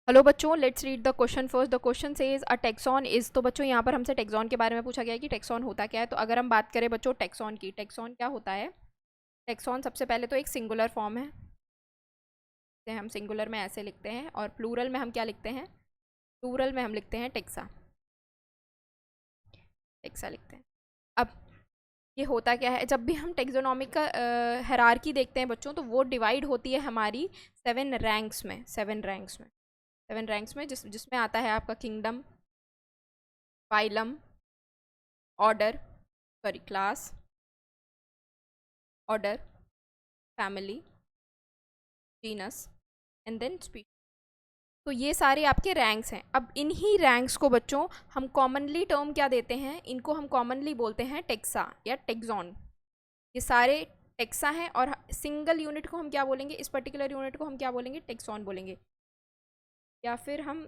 Hello बच्चों, let's read the question first. The question says a tax on is, तो बच्चों यहाँ पर हमसे टेक्सॉन के बारे में पूछा गया है कि टेक्सॉन होता क्या है। तो अगर हम बात करें बच्चों टेक्सॉन की, टेक्सॉन क्या होता है। टेक्सॉन सबसे पहले तो एक सिंगुलर फॉर्म है, जिसे हम सिंगुलर में ऐसे लिखते हैं, और प्लूरल में हम क्या लिखते हैं, प्लूरल में हम लिखते हैं टेक्सा, टेक्सा लिखते हैं। अब ये होता क्या है, जब भी हम टेक्सोनॉमिक का हायरार्की देखते हैं बच्चों, तो वो डिवाइड होती है हमारी 7 रैंक्स में, 7 रैंक्स में, 7 रैंक्स में, जिसमें आता है आपका kingdom, phylum, order, sorry class, order, family, genus and then species. तो ये सारे आपके रैंक्स हैं। अब इन्हीं रैंक्स को बच्चों हम कॉमनली टर्म क्या देते हैं, इनको हम कॉमनली बोलते हैं टेक्सा या टेक्सॉन। ये सारे टेक्सा हैं, और सिंगल यूनिट को हम क्या बोलेंगे, इस पर्टिकुलर यूनिट को हम क्या बोलेंगे, टेक्सॉन बोलेंगे। या फिर हम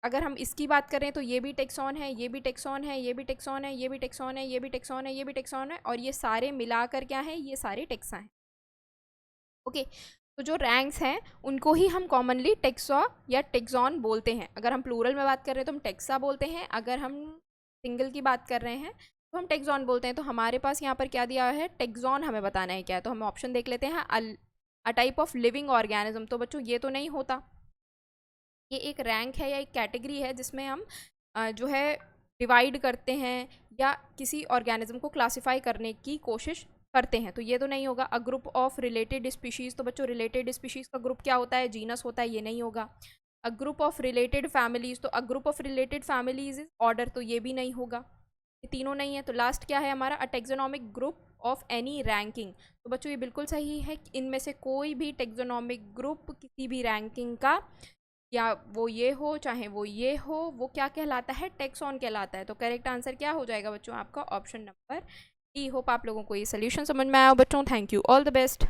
अगर हम इसकी बात करें तो ये भी टेक्सॉन है, ये भी टेक्सॉन है, ये भी टेक्सॉन है, ये भी टेक्सॉन है, ये भी टेक्सॉन है, ये भी टेक्सॉन है, और ये सारे मिलाकर क्या है, ये सारे टेक्सा हैं। ओके, तो जो रैंक्स हैं उनको ही हम कॉमनली टेक्सा या टेक्सॉन बोलते हैं। अगर हम प्लूरल में बात कर रहे हैं तो हम टेक्सा बोलते हैं, अगर हम सिंगल की बात कर रहे हैं तो हम टेक्सॉन बोलते हैं। तो हमारे पास यहाँ पर क्या दिया है, टेक्सॉन हमें बताना है क्या है। तो हम ऑप्शन देख लेते हैं, a type of living organism. तो बच्चों ये तो नहीं होता, ये एक रैंक है या एक कैटेगरी है जिसमें हम जो है डिवाइड करते हैं या किसी ऑर्गेनिज्म को क्लासिफाई करने की कोशिश करते हैं। तो ये तो नहीं होगा। A group of related species, तो बच्चों रिलेटेड स्पीशीज़ का ग्रुप क्या होता है, जीनस होता है, ये नहीं होगा। A group of related families, तो a group of related families is order, तो ये भी नहीं होगा। ये तीनों नहीं है। तो लास्ट क्या है हमारा, a taxonomic group of any ranking. तो बच्चों ये बिल्कुल सही है, इनमें से कोई भी टेक्सोनॉमिक ग्रुप किसी भी रैंकिंग का, या वो ये हो चाहे वो ये हो, वो क्या कहलाता है, टेक्सॉन कहलाता है। तो करेक्ट आंसर क्या हो जाएगा बच्चों, आपका ऑप्शन नंबर डी। होप आप लोगों को ये सोल्यूशन समझ में आया हो बच्चों। Thank you, all the best.